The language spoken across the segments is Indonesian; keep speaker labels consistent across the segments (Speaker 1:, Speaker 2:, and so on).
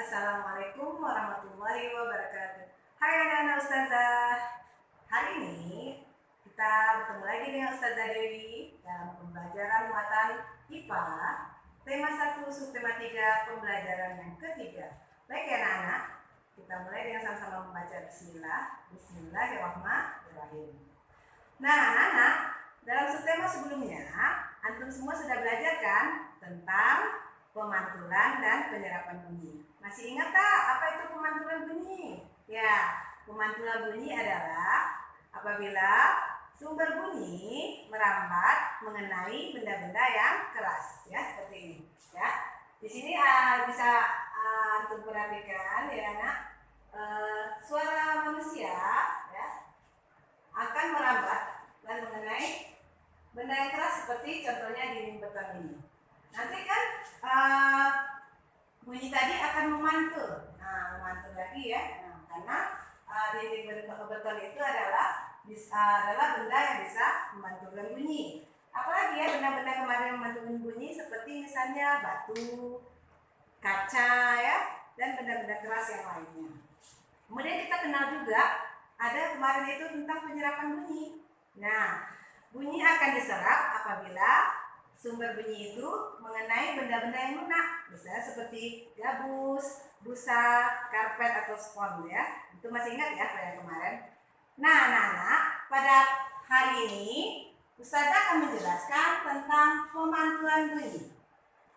Speaker 1: Assalamualaikum warahmatullahi wabarakatuh. Hai anak-anak Ustazah. Hari ini kita bertemu lagi dengan Ustazah Dewi dalam pembelajaran muatan IPA tema 1 subtema 3 pembelajaran yang ketiga. Baik anak-anak, kita mulai dengan sama-sama membaca bismillah. Bismillahirrahmanirrahim. Nah anak-anak, dalam subtema sebelumnya antum semua sudah belajar kan tentang pemantulan dan penyerapan bunyi. Masih ingat tak apa itu pemantulan bunyi? Ya, pemantulan bunyi adalah apabila sumber bunyi merambat mengenai benda-benda yang keras, ya seperti ini. Ya, di sini bisa antum perhatikan ya anak, suara manusia ya akan merambat dan mengenai benda yang keras seperti contohnya dinding beton ini. Nanti kan bunyi tadi akan memantul. Nah, memantul lagi ya. Nah, karena dinding beton itu adalah benda yang bisa memantulkan bunyi. Apalagi ya benda-benda kemarin yang memantulkan bunyi seperti misalnya batu, kaca ya, dan benda-benda keras yang lainnya. Kemudian kita kenal juga ada kemarin itu tentang penyerapan bunyi. Nah, bunyi akan diserap apabila sumber bunyi itu mengenai benda-benda yang lunak, misalnya seperti gabus, busa, karpet atau spons ya. Itu masih ingat ya pada kemarin. Nah, anak-anak, pada hari ini Ustazah akan menjelaskan tentang pemantulan bunyi.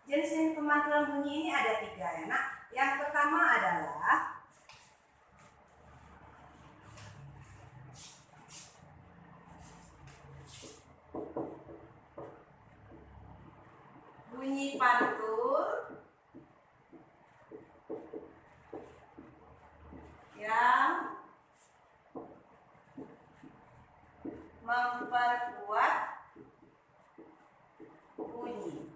Speaker 1: Jenis pemantulan bunyi ini ada 3 ya, nak. Yang pertama adalah bunyi pantul yang memperkuat bunyi.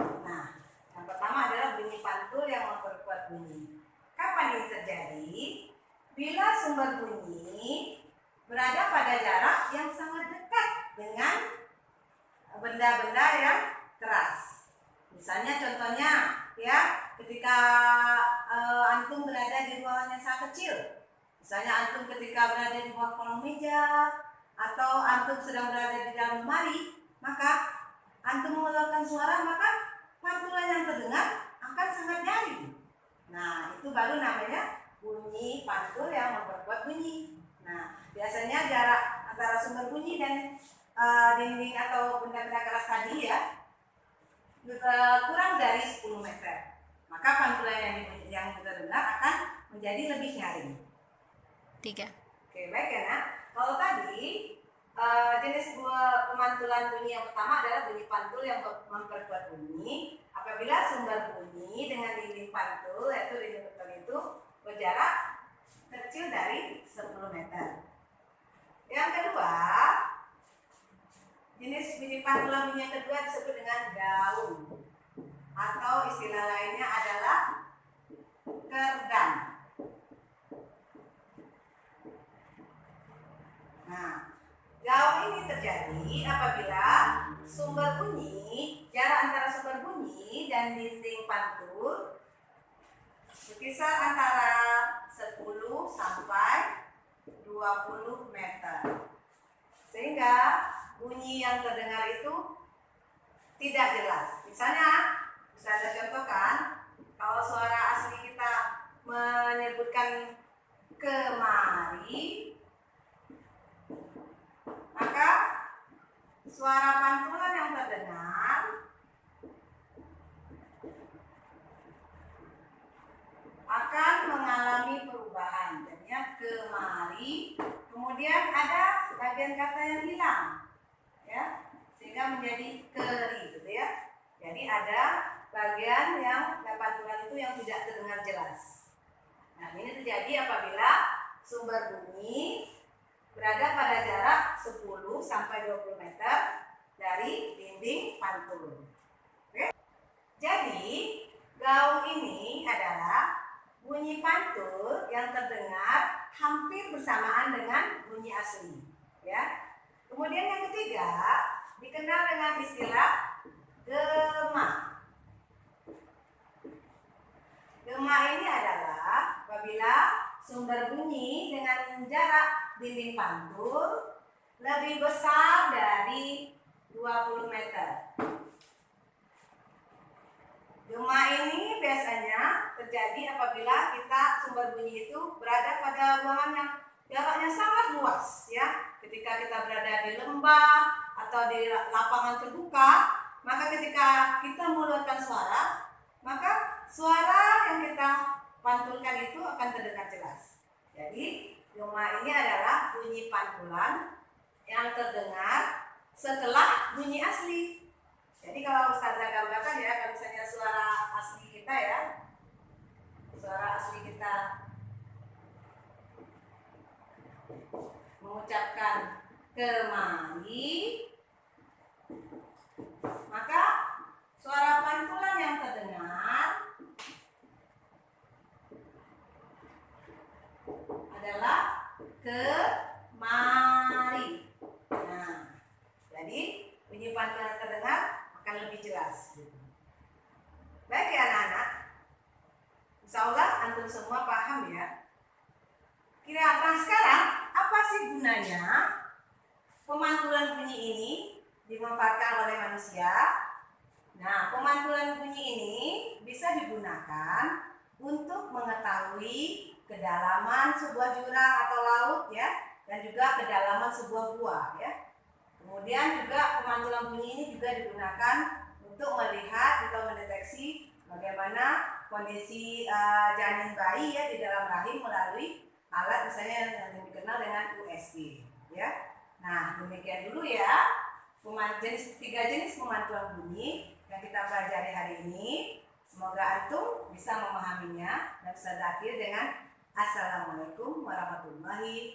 Speaker 1: Nah, yang pertama adalah bunyi pantul yang memperkuat bunyi. Kapan ini terjadi? Bila sumber bunyi berada pada jarak yang sangat dekat dengan benda-benda yang keras. Misalnya contohnya ya, ketika antum berada di ruangan yang sangat kecil. Misalnya antum ketika berada di bawah kolong meja atau antum sedang berada di dalam lemari, maka antum mengeluarkan suara, maka pantulan yang terdengar akan sangat nyaring. Nah, itu baru namanya bunyi pantul yang memperkuat bunyi. Nah, biasanya jarak antara sumber bunyi dan dinding atau benda-benda keras tadi ya kurang dari 10 meter. Maka pantulan yang kita dengar akan menjadi lebih nyaring.
Speaker 2: 3.
Speaker 1: Oke, baik ya nak. Kalau tadi jenis pemantulan bunyi yang pertama adalah bunyi pantul yang memperkuat bunyi apabila sumber bunyi dengan dinding pantul yaitu dinding beton itu berjarak kecil dari 10 meter. Yang kedua, jenis bunyi pantulan bunyi yang kedua disebut dengan gaung atau istilah lainnya adalah kerdang. Nah, gaung ini terjadi apabila sumber bunyi, jarak antara sumber bunyi dan dinding pantul berkisar antara 10 sampai 20 meter. Sehingga bunyi yang terdengar itu tidak jelas. Misalnya, bisa ada contohkan, kalau suara asli kita menyebutkan kemari, maka suara pantulan yang terdengar akan mengalami perubahan. Jadinya kemari, kemudian ada bagian kata yang hilang, ya, sehingga menjadi keri, gitu ya. Jadi ada bagian yang pantulan itu yang tidak terdengar jelas. Nah, ini terjadi apabila sumber bunyi berada pada jarak 10 sampai 20 meter dari dinding pantul. Oke? Jadi, gaung ini adalah bunyi pantul yang terdengar hampir bersamaan dengan bunyi asli, ya. Kemudian yang ketiga dikenal dengan istilah gema. Gema ini adalah apabila sumber bunyi dengan jarak dinding pantul lebih besar dari 20 meter. Gema ini biasanya terjadi apabila sumber bunyi itu berada pada ruangan yang jaraknya sangat luas, ya. Ketika kita berada di lembah atau di lapangan terbuka, maka ketika kita mengeluarkan suara, maka suara yang kita pantulkan itu akan terdengar jelas. Jadi, gema ini adalah bunyi pantulan yang terdengar setelah bunyi asli. Jadi kalau Ustazah gambarkan ya, kalau misalnya suara asli kita ya, suara asli kita mengucapkan kemari, maka suara pantulan yang terdengar adalah kemari. Nah, jadi bunyi pantulan yang terdengar akan lebih jelas. Baik ya anak-anak, insya Allah antum semua paham ya. Kira-kira sekarang apa sih gunanya pemantulan bunyi ini dimanfaatkan oleh manusia? Nah, pemantulan bunyi ini bisa digunakan untuk mengetahui kedalaman sebuah jurang atau laut ya, dan juga kedalaman sebuah gua ya. Kemudian juga pemantulan bunyi ini juga digunakan untuk melihat atau mendeteksi bagaimana kondisi janin bayi ya di dalam rahim melalui alat misalnya yang dikenal dengan USG ya. Nah, demikian dulu ya tiga jenis pemantulan bunyi yang kita pelajari hari ini. Semoga antum bisa memahaminya dan bisa berakhir dengan Assalamualaikum warahmatullahi